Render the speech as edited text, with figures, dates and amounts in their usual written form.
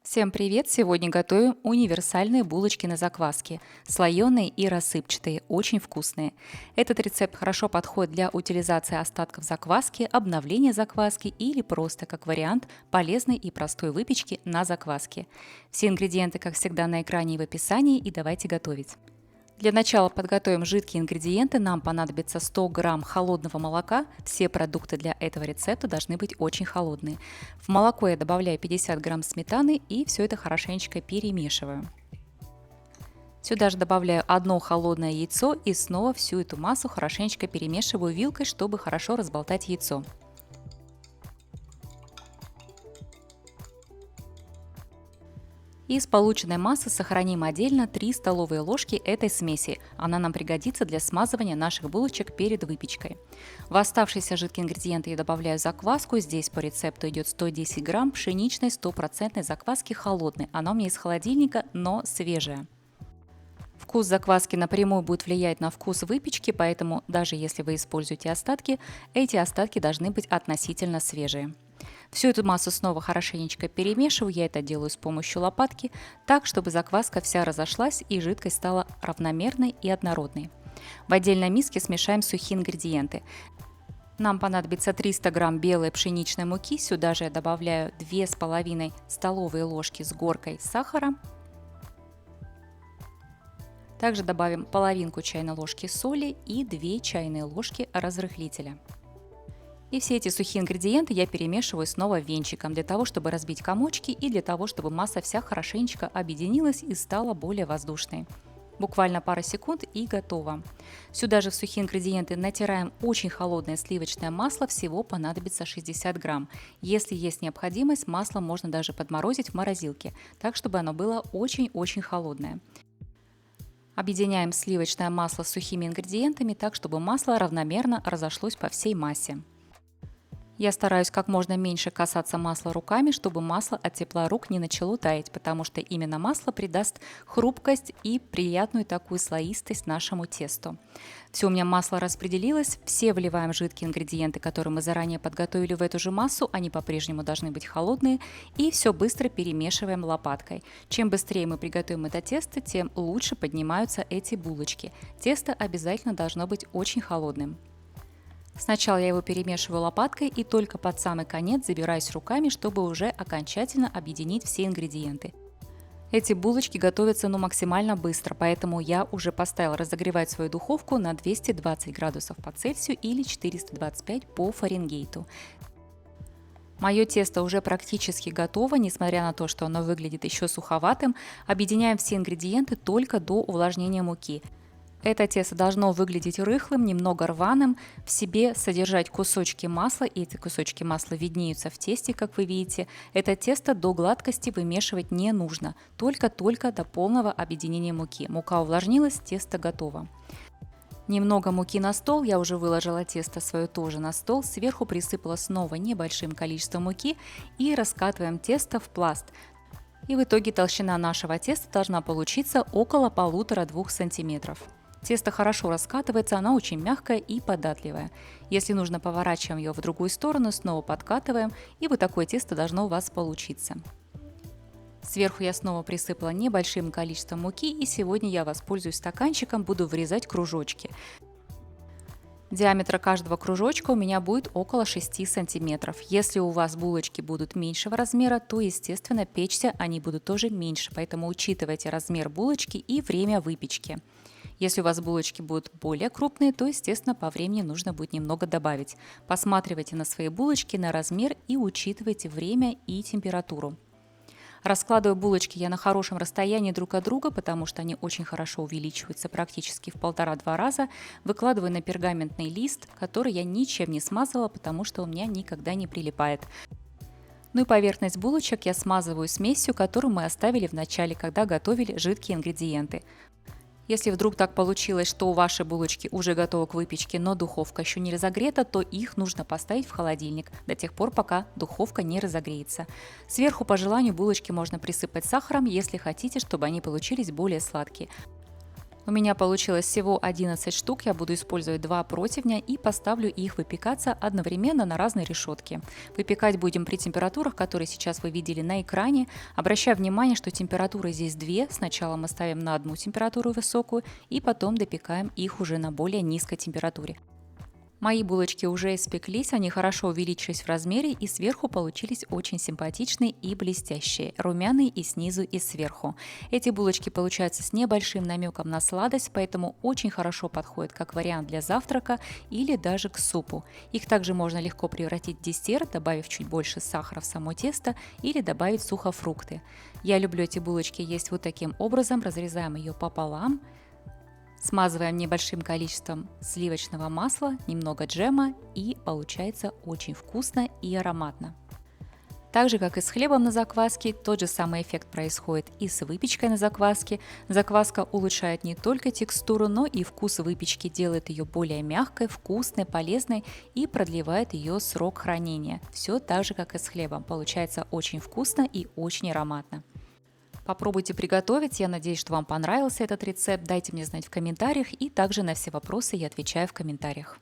Всем привет! Сегодня готовим универсальные булочки на закваске. Слоеные и рассыпчатые, очень вкусные. Этот рецепт хорошо подходит для утилизации остатков закваски, обновления закваски или просто как вариант полезной и простой выпечки на закваске. Все ингредиенты, как всегда, на экране и в описании, и давайте готовить. Для начала подготовим жидкие ингредиенты. Нам понадобится 100 грамм холодного молока. Все продукты для этого рецепта должны быть очень холодные. В молоко я добавляю 50 грамм сметаны и все это хорошенечко перемешиваю. Сюда же добавляю одно холодное яйцо и снова всю эту массу хорошенечко перемешиваю вилкой, чтобы хорошо разболтать яйцо. Из полученной массы сохраним отдельно 3 столовые ложки этой смеси. Она нам пригодится для смазывания наших булочек перед выпечкой. В оставшиеся жидкие ингредиенты я добавляю закваску. Здесь по рецепту идет 110 грамм пшеничной стопроцентной закваски холодной. Она у меня из холодильника, но свежая. Вкус закваски напрямую будет влиять на вкус выпечки, поэтому даже если вы используете остатки, эти остатки должны быть относительно свежие. Всю эту массу снова хорошенечко перемешиваю, я это делаю с помощью лопатки, так, чтобы закваска вся разошлась и жидкость стала равномерной и однородной. В отдельной миске смешаем сухие ингредиенты. Нам понадобится 300 грамм белой пшеничной муки, сюда же я добавляю 2,5 столовые ложки с горкой сахара. Также добавим половинку чайной ложки соли и 2 чайные ложки разрыхлителя. И все эти сухие ингредиенты я перемешиваю снова венчиком, для того, чтобы разбить комочки и для того, чтобы масса вся хорошенечко объединилась и стала более воздушной. Буквально пара секунд и готово. Сюда же в сухие ингредиенты натираем очень холодное сливочное масло, всего понадобится 60 грамм. Если есть необходимость, масло можно даже подморозить в морозилке, так чтобы оно было очень-очень холодное. Объединяем сливочное масло с сухими ингредиентами так, чтобы масло равномерно разошлось по всей массе. Я стараюсь как можно меньше касаться масла руками, чтобы масло от тепла рук не начало таять, потому что именно масло придаст хрупкость и приятную такую слоистость нашему тесту. Все, у меня масло распределилось, все вливаем жидкие ингредиенты, которые мы заранее подготовили в эту же массу, они по-прежнему должны быть холодные, и все быстро перемешиваем лопаткой. Чем быстрее мы приготовим это тесто, тем лучше поднимаются эти булочки. Тесто обязательно должно быть очень холодным. Сначала я его перемешиваю лопаткой и только под самый конец забираюсь руками, чтобы уже окончательно объединить все ингредиенты. Эти булочки готовятся максимально быстро, поэтому я уже поставила разогревать свою духовку на 220 градусов по Цельсию или 425 по Фаренгейту. Мое тесто уже практически готово, несмотря на то, что оно выглядит еще суховатым. Объединяем все ингредиенты только до увлажнения муки. Это тесто должно выглядеть рыхлым, немного рваным, в себе содержать кусочки масла, и эти кусочки масла виднеются в тесте, как вы видите. Это тесто до гладкости вымешивать не нужно, только до полного объединения муки. Мука увлажнилась, тесто готово. Немного муки на стол, я уже выложила тесто свое тоже на стол, сверху присыпала снова небольшим количеством муки и раскатываем тесто в пласт. И в итоге толщина нашего теста должна получиться около 1,5–2 см. Тесто хорошо раскатывается, оно очень мягкое и податливое. Если нужно, поворачиваем ее в другую сторону, снова подкатываем, и вот такое тесто должно у вас получиться. Сверху я снова присыпала небольшим количеством муки, и сегодня я воспользуюсь стаканчиком, буду вырезать кружочки. Диаметр каждого кружочка у меня будет около 6 сантиметров. Если у вас булочки будут меньшего размера, то, естественно, печься они будут тоже меньше, поэтому учитывайте размер булочки и время выпечки. Если у вас булочки будут более крупные, то, естественно, по времени нужно будет немного добавить. Посматривайте на свои булочки, на размер и учитывайте время и температуру. Раскладываю булочки я на хорошем расстоянии друг от друга, потому что они очень хорошо увеличиваются, практически в 1,5–2 раза. Выкладываю на пергаментный лист, который я ничем не смазывала, потому что у меня никогда не прилипает. Ну и поверхность булочек я смазываю смесью, которую мы оставили в начале, когда готовили жидкие ингредиенты. Если вдруг так получилось, что ваши булочки уже готовы к выпечке, но духовка еще не разогрета, то их нужно поставить в холодильник до тех пор, пока духовка не разогреется. Сверху по желанию булочки можно присыпать сахаром, если хотите, чтобы они получились более сладкие. У меня получилось всего 11 штук, я буду использовать 2 противня и поставлю их выпекаться одновременно на разной решетке. Выпекать будем при температурах, которые сейчас вы видели на экране. Обращаю внимание, что температуры здесь 2. Сначала мы ставим на одну температуру высокую и потом допекаем их уже на более низкой температуре. Мои булочки уже испеклись, они хорошо увеличились в размере и сверху получились очень симпатичные и блестящие, румяные и снизу, и сверху. Эти булочки получаются с небольшим намеком на сладость, поэтому очень хорошо подходят как вариант для завтрака или даже к супу. Их также можно легко превратить в десерт, добавив чуть больше сахара в само тесто или добавить сухофрукты. Я люблю эти булочки есть вот таким образом, разрезаем ее пополам. Смазываем небольшим количеством сливочного масла, немного джема, и получается очень вкусно и ароматно. Так же, как и с хлебом на закваске, тот же самый эффект происходит и с выпечкой на закваске. Закваска улучшает не только текстуру, но и вкус выпечки, делает ее более мягкой, вкусной, полезной и продлевает ее срок хранения. Все так же, как и с хлебом. Получается очень вкусно и очень ароматно. Попробуйте приготовить, я надеюсь, что вам понравился этот рецепт. Дайте мне знать в комментариях, и также на все вопросы я отвечаю в комментариях.